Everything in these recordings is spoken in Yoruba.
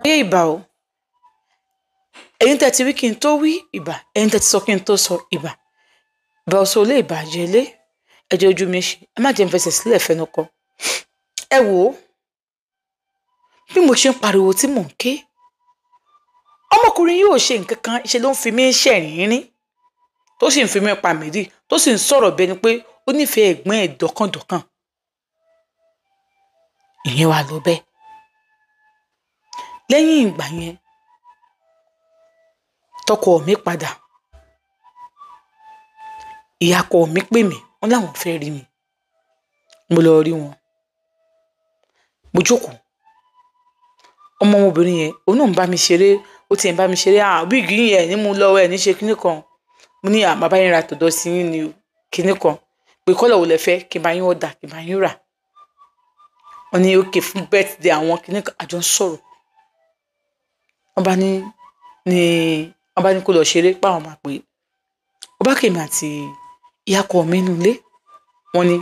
ayé ìbà o ẹ̀yin tẹ́ ti wí kí n tó wí ìbà ẹ̀yin tẹ́ ti sọ kí n tó sọ ìbà ìbà ọ̀sọ̀ olè ìbàjẹ́ lé ẹjọ́ ojú mi ṣe ẹ má jẹ́ n fẹsẹ̀ sílẹ̀ fẹnu kọ ẹ wò ó bí mo ṣe ń pariwo tí mò ń ké ọmọkùnrin yóò ṣe nǹkan kan ṣe ló ń fi mí ṣẹ̀rìnrín tó sì ń fi mí pa mìírì tó sì ń sọ̀rọ̀ bẹ́ẹ̀ ni pé ó nífẹ̀ẹ́ ẹ̀gbọ́n ẹ̀ dọ̀kàndọ̀kàn ìyẹn wà lọ bẹ́ẹ̀ lẹ́yìn ìgbà yẹn tọkọ mi padà ìyàkọ mi pè mí wọn láwọn fẹ́ rí mi mo lọ rí wọn mo jókòó ọmọbìnrin yẹn òun náà ń bá mi ṣeré ó ti ń bá mi ṣeré bíìgì yẹn ní mo lọ́wọ́ ẹ̀ ní ṣe kinní kan mo ní bàbá yẹn ra tọ̀dọ̀ sí yín ni kinní kan pé kọ́lọ̀ wò lẹ fẹ́ kí n bá yín ọ̀dà kí n bá yín rà wọn ní òkè fún birthday àwọn kinní kan àjọ ń sọ̀rọ̀ wọn bá ní kó lọ ṣeré páwọn máa pè é ó bá kèmí àti ìyàkọ mi nínú ilé wọn ní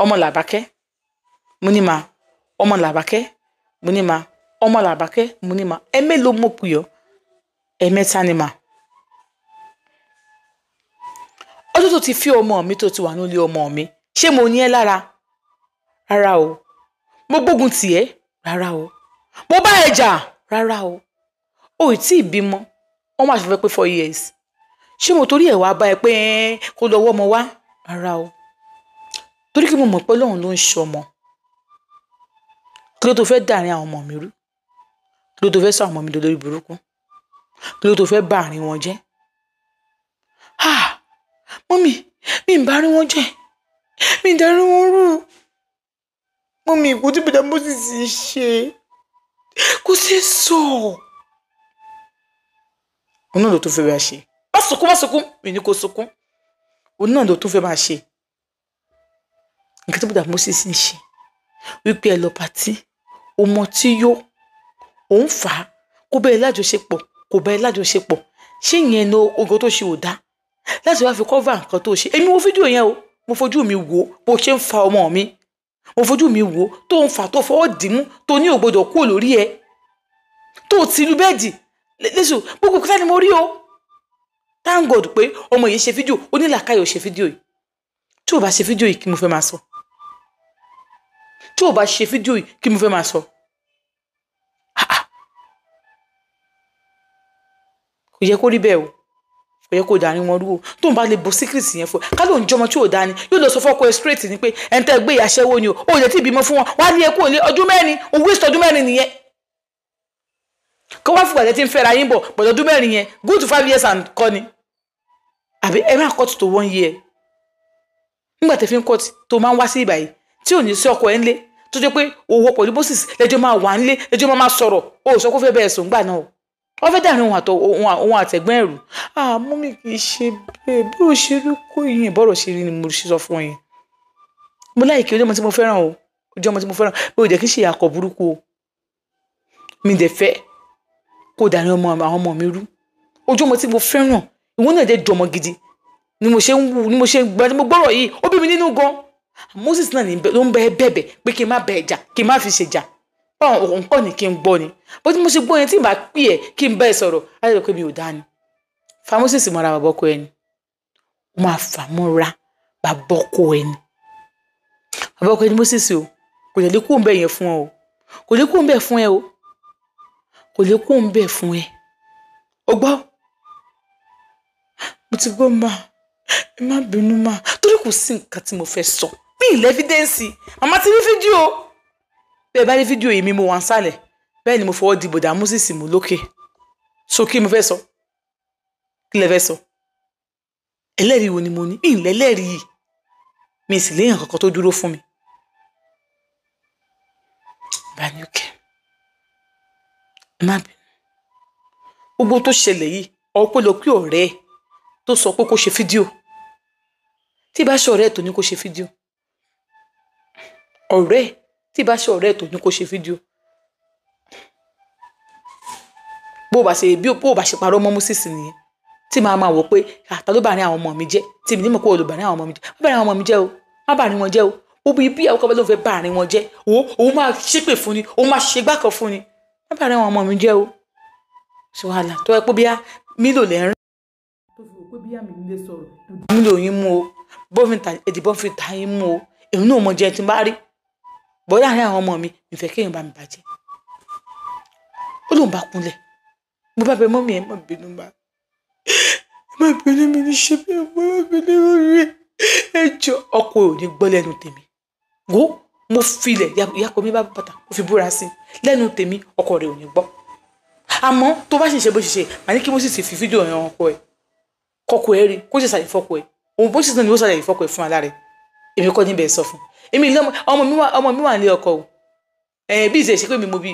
ọmọ làbákẹ́ mo ní ma ọmọ làbákẹ́ mo ní ma ọmọ làbákẹ́ mo ní ma ẹ mélòó mo pè ọ́ ẹ mẹ́ta ni ma ọdún tó ti fi ọmọ mi tó ti wà nílé ọmọ mi ṣé mo ní ẹ lára rárá o mo gbógun tì ẹ́ rárá o mo bá ẹ jà rárá o ò tí ì bímọ wọn máa ṣe fẹ́ pé 4 years ṣé mo torí ẹ̀ wá bá ẹ pé kó lọ wọ́ ọmọ wá rárá o torí kí mo mọ̀ pé Ọlọ́run ló ń ṣọmọ kí ló tó fẹ́ dàrin àwọn ọmọ mi rú kí ló tó fẹ́ sọ àwọn ọmọ mi dolórí burúkú kí ló tó fẹ́ bá àárín wọn jẹ́ mọ́mì mi ń bá rí wọn jẹ́ mi ń darí wọn rú mọ́mì ìkú tí bìdá Moses ṣe kò sí sọ òun náà ló tó fẹ́ bá ṣe má sunkún mi ní kó sunkún òun náà ló tó fẹ́ máa ṣe nǹkan tí bìdá Moses ń ṣe wípé ẹ lọ pàtí ọmọ tí yó òun fà á kó bẹ́ẹ̀ lájọṣepọ̀ kò bẹ́ẹ̀ lájọṣepọ̀ ṣé ìyẹn ní ogun tó ṣe ò dá láti wá fi cover nǹkan tó ṣe èmi wo fídíò yẹn o mo fojú mi wò bó ṣe ń fa ọmọ mi mo fojú mi wò tó ń fà tó fọwọ́ dìímú tó ní ògbódò kúrò lórí ẹ tó ti lu bẹ́ẹ̀dì lẹ́sùn gbogbo kúta ni mo rí o thank God pé ọmọ yìí ṣe fídíò ó ní làákàyè ò ṣe fídíò yìí tí ò bá ṣe fídíò yìí kí mo fẹ́ máa sọ tí ò bá ṣe fídíò yìí kí mo fẹ́ máa sọ kò yẹ kó rí bẹ́ẹ̀ o kò yẹ kó dání wọn rú o tó ń bá lè bo secret yẹn fún ẹ ká ló ń jọmọ tí ò dání yóò lọ sọ fọ́kọ ẹ straight ni pé ẹni tẹ́ gbé ìyàṣẹ́wó ni o ò lè tí ì bímọ fún wọn wá ní ẹkú òní ọdún mẹ́rin o waste ọdún mẹ́rin nìyẹn kó wá fún àjẹ tí ń fẹ́ra yín bọ̀ bọ̀dọ̀ ọdún mẹ́rin yẹn go to 5 years and kọ́ ni àbí ẹ máa cut to 1 year nígbà tẹ́ fi ń cut tó máa ń wá sí ìbàyí tí ò ní sí ọkọ ẹ ńlé tó jẹ́ pé òwò pẹ̀lú Moses lẹ́jọ́ máa wà ńlé lẹ́jọ́ máa sọ̀rọ̀ o sọ kó fẹ́ bẹ̀rẹ̀ sùn gbà náà o wọ́n fẹ́ dàrin òun àtẹ̀gbọ́n ẹ̀rù mú mi kì í ṣe bẹ́ẹ̀ bí ó ṣe rí kó yìnyín bọ́rọ̀ ṣe rí ni mo ṣe sọ fún yín mo láìkí ojú ọmọ tí mo fẹ́ràn o ojú ọmọ tí mo fẹ́ràn bí ó jẹ́ kí n ṣe àkọ́ burúkú o mi dẹ̀ fẹ́ kó dàrin àwọn ọmọ mi rú ojú ọmọ tí mo fẹ́ràn ìwọ́n náà dẹ̀ dùn ọmọ gidi ni mo ṣe ń wù ni mo ṣe ń gbọ́ ni mo gbọ́rọ̀ yìí ó bí mi nínú gan Moses náà ló ń bẹ bẹ̀bẹ̀ pé kí n má bẹ ẹja kí n má fi ṣèjà báwọn nǹkan ní kí n gbọ́ ni bó ti mo ṣe gbọ́ yẹn tí n bá pè ẹ́ kí n bá ẹ sọ̀rọ̀ láti rẹ̀ pé mi ò dá ni fa Moses mọ́ra bàbá ọkọ ẹni ó máa fà mọ́ra bàbá ọkọ ẹni bàbá ọkọ ẹni Moses o kò lè kó ń bẹ yẹn fún ọ o kò lè kó ń bẹ fún ẹ o kò lè kó ń bẹ fún ẹ o gbọ́ mo ti gbọ́ ma ẹ má bínú ma torí kò sí nǹkan tí mo fẹ́ sọ bí ilẹ̀ evidence màmá ti rí fídíò bẹ́ẹ̀ bá rí fídíò yìí mi mo wà ń sálẹ̀ bẹ́ẹ̀ ni mo fọwọ́ di bòdà Moses mú lókè so kí mo fẹ́ sọ kí lẹ fẹ́ sọ ẹlẹ́rìí wo ni mo ní ìlẹ̀ ẹlẹ́rìí mi sì léèyàn kankan tó dúró fún mi bá ní òkè ẹ má bínú gbogbo tó ṣẹlẹ̀ yìí ọ̀pọ̀lọpọ̀ ọ̀rẹ́ tó sọ pé kó ṣe fídíò tí bá ṣe ọ̀rẹ́ tó ní kó ṣe fídíò ọ̀rẹ́ tí bá ṣe ọ̀rẹ́ tó ní kó ṣe fídíò bó bá ṣe parọ́ mọ́ Moses nìyẹn tí màá máa wò pé àtà ló bá rí àwọn ọmọ mi jẹ́ tí mi ní mọ̀ pé olùbá rí àwọn ọmọ mi jẹ́ má bá rí àwọn ọmọ mi jẹ́ o má bá rí wọn jẹ́ o ó bí àwọn kọ́bẹ́ ló fẹ́ bá rí wọn jẹ́ òun máa ṣépè fún ni òun máa ṣe gbákan fún ni má bàa rẹ àwọn ọmọ mi jẹ́ o ṣe wàhálà tó yẹ pé bí mílò lẹ́ ń rìn tó fi rò pé bí àmì nílé sọ̀rọ̀ mílò yín mú o bọ́fìntà èdè bọ́fìntà yín mú o èmi náà mọ jẹ tí n bá rí bọ́dá àárín àwọn ọmọ mi ìfẹ́ kéèyàn bá mi bàjẹ́ ó lóun bá kúnlẹ̀ mo bá bẹ mọ́mì ẹ̀ má bínú mi ní ṣe bí ọmọ bínú mi ẹjọ́ ọkọ ò ní gbọ́ lẹ́nu tèmi wo mo filẹ̀ ìyàkọ mi bá bàtà mo fi búra sí lẹ́nu tèmi ọkọ rẹ̀ ò ní gbọ́ àmọ́ tó bá ṣe bó ṣe ṣe màá ní kí mo sì ti fi fídíò yẹn ọkọ ẹ̀ kọkọ ẹ̀ rí kó ṣe ṣàlàyé fọ́kọ ẹ̀ òun bó ṣe sọ ni ó ṣàlàyé fọ́kọ ẹ̀ fún alára ẹ̀ èmi kọ́ níbẹ̀ sọ fún èmi ilé ọmọ mi wà nílé ọkọ o bí ìṣe ṣe pé mi mo bí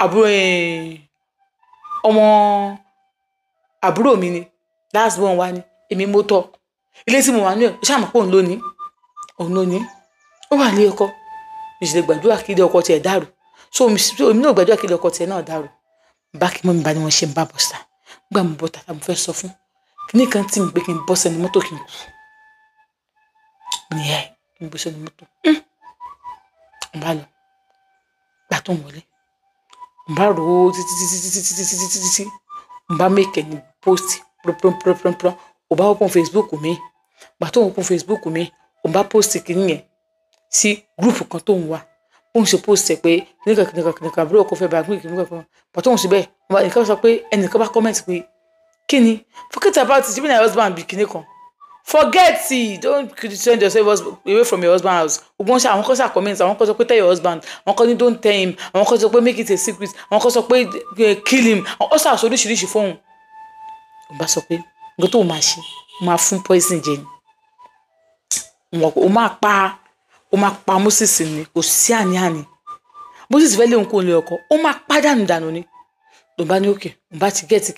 àbúrò ọmọ àbúrò mi ni last born wa ni èmi mo tọ́ ilé tí mo wà ní ẹ̀ ṣáà mọ̀ pé òun lónìí ó wà ní ọkọ mi sì lè gbàdúrà kí ilé ọkọ tiẹ̀ dàrú so èmi náà gbàdúrà kí ilé ọkọ tiẹ̀ náà dàrú bá kí mọ́ mi bá ní wọ́n ṣe ń bá bọ́sà gbà mú bọ́tà tá mo fẹ́ sọ fún kíní kan tí mi pé kí n bọ́ sẹ́ni mọ́tò kí n kú ní ẹ̀ kí n bọ́ sẹ́ni mọ́tò n bá lọ gbà tó ń wọlé n bá rò ó títí n bá mẹ́kẹ̀ ní post pọ́npọ́npọ́npọ́n ò bá open Facebook mi gbà tó ń open Facebook mi ò bá post kíní yẹn sí gúrùpù kan tó ń wà ó ń ṣe post ẹ̀ pé kìnìkan àbúrò ọkọ fẹ́ bá gbé kìnìkan kan gbà tó ń ṣe bẹ́ẹ̀ ẹnìkan sọ pé ẹnìkan bá comment pé kí ni forget about it even your husband be kìnìkan forget it don't send yourself away from your husband house ogun ṣe àwọn kan ṣe comment àwọn kan sọ pé tell your husband àwọn kan ní don't tell him àwọn kan sọ pé make it a secret àwọn kan sọ pé kill him ó ṣàṣọ oríṣiríṣi fóun ó bá sọ pé nǹkan tó máa ṣe máa fún poison jẹ ni ó máa pa Moses ni kò sí àní-àní Moses fẹ́ léun kó lé ọkọ ó máa pàdánù dànù ni ló bá ní òkè ó bá ti gẹ́ẹ̀tì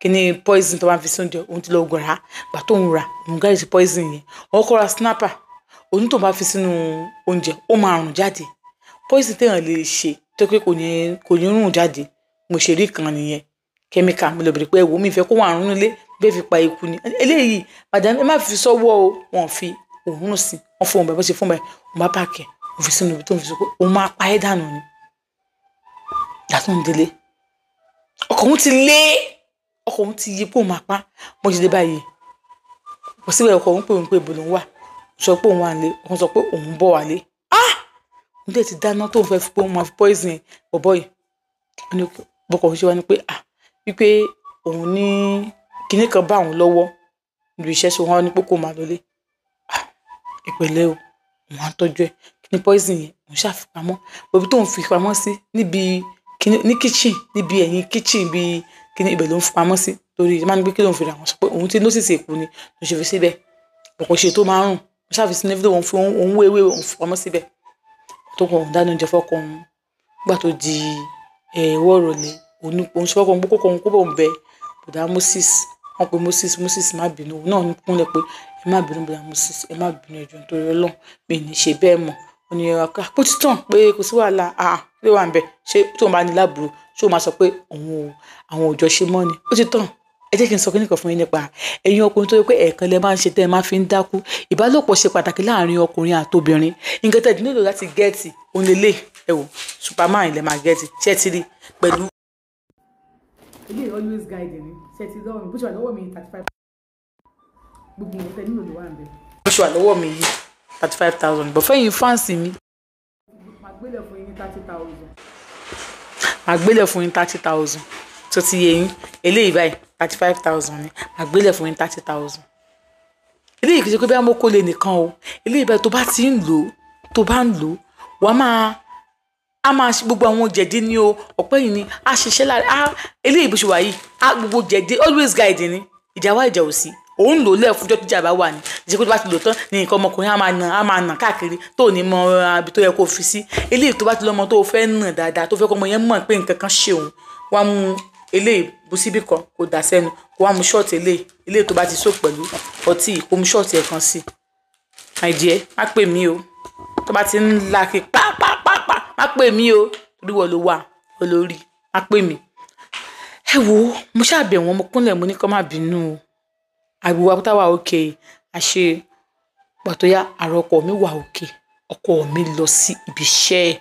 kíni poison tó máa fi sóúnjẹ òun ti lọ gbọ̀rá gbà tó ń ra òun gáàrí sí poison yẹn ọkọ ra snapper òun tó bá fi sínú oúnjẹ ó máa rùn jáde poison téèyàn lè ṣe tó pé kò ní rùn jáde mo ṣe rí kan nìyẹn kẹ́míkà mo lè bèrè pé ẹ̀wò mi ìfẹ́ kó wà rún nílé bẹ́ẹ̀ fi pa ikú ni eléyìí madam ẹ má fi sọ́wọ́ o wọn fi òun sí wọn fún ọmọ ẹ bó ṣe fún ọmọ ẹ wọn bá pààkì wọn fi sínú ibi tó ń fi sọ pé òun máa pa ẹ́ dànù ni yàtọ̀ ń délé ọkọ̀ òun ti yí pé òun máa pa mo ṣe dé báyìí kò síbẹ̀ ọkọ̀ òun pé òun pé ibo lòun wà sọ pé òun wà nílé òun sọ pé òun bọ̀ wálé òun dẹ̀ ti dáná tóun fẹ́ fi pé òun máa fi poison bọ̀bọ̀ yìí bọ́kọ̀ òun ṣe wá ní pé wípé òun ní kinní kan bá òun lọ́wọ́ níbi iṣẹ́ ṣe wọ́n ní pé kó máa lọlé ìpẹ̀lẹ́ o òun á tọ́jú ẹ̀ kíní poison yẹn òun ṣàfipamọ́ òbí tóun fi pamọ́ sí níbi ní kitchen níbi ẹ̀yìn kitchen bíi kíní ibẹ̀ ló ń fi pamọ́ sí torí ìjọba ní pé kí lóun fi ra wọn sọ pé òun ti nọ́ọ̀sì èkó ni ló ṣe fi síbẹ̀ ọ̀pọ̀ ṣe tó máa ń rùn òun ṣàfihàn ní fídíò òun fi òun wéwé òun fi pamọ́ síbẹ̀ tó kọ òun dáná oúnjẹ fọ́kọ òun gbà tó di ẹ̀wọ́ ìrọ̀lẹ́ òun ṣe fọ́kọ òun kókó òun kó bọ̀ ń bẹ bùdá Moses wọn pe Moses má bínú òun náà kúnlẹ̀ pé ẹ má bínú bùdá Moses ẹ má bínú ẹjọ́ nítorí Ọlọ́run mi ní ṣe bẹ́ẹ̀ mọ́ ó ní àpò títàn pé kò sí wàhálà lè wà ń bẹ ṣé tóun bá ní láàbùrú ṣé o máa sọ pé àwọn òjò ṣe mọ́ ni ó ti tàn ẹ jẹ́ kí n sọ kíní kan fún yín nípa ẹ̀yin ọkùnrin tó yẹ pé ẹ̀ẹ̀kan lẹ máa ń ṣe tẹ́ ẹ máa fi ń dákú ìbálòpọ̀ ṣe pàtàkì láàrin ọkùnrin àtobìnrin nǹkan tẹ́ ẹ nílò láti gẹ́ẹ̀tì òun lè lè ẹ wò superman ilẹ̀ máa gẹ́ẹ̀tì ṣé ti rí pẹ̀lú. ilé always guide ni ṣé ti lọ́wọ́ mi bó ṣe wà lọ́wọ́ mi 35 gbogbo ìwé tẹ́ nílò ló wà ń bẹ̀. bó ṣe wà lọ́wọ́ mi yìí 35,000 bọ̀ fẹ́yìn fáǹsì mi. màá gbélé fún yín ní 30,000. màá gbélé fún yín 30,000 tó ti yẹ yín eléyìí báyìí 35,000 ni màá gbélé fún yín 30,000. eléyìí kì í ṣe pé bí wọ́n kó lè nìkan o eléyìí báyìí tó bá ti ń lò tó bá ń lò wàá máa ṣe gbogbo àwọn jẹ̀dí ní o ọ̀pẹ́ yìí ni a ṣiṣẹ́ lára eléyìí bó ṣe wà yìí gbogbo jẹ̀dí always guide ni ìjà wá ìjà ò sí òun lò lẹ́ẹ̀fúnjọ́ tó jà bá wà ní ìṣe pé tó bá ti lò tán ní nǹkan ọmọkùnrin á máa nà káàkiri tó ní mọ ibi tó yẹ kó fi sí eléyìí tó bá ti lọ́mọ tó fẹ́ nà dáadáa tó fẹ́ kọ́ ọmọ yẹn mọ̀ pé nǹkan kan ṣe òun wá mú eléyìí bú síbì kan kó dà sẹ́nu kó wá mú ṣọ́ọ̀tì eléyìí tó bá ti só pẹ̀lú ọtí kó mú ṣọ́ọ̀tì ẹ̀ kan sí my dear má pè mí o tó bá ti ń la kí pápápápá má pè mí o torí wọ́n ló wà olórí má pè mí. ẹ wo mo ṣàbẹ̀ wọn mo kúnlẹ̀ mo ní kó má bínú o àgbèwà táwa òkè àṣe pàtó yá àrò ọkọ mi wà òkè ọkọ mi lọ sí ibi iṣẹ́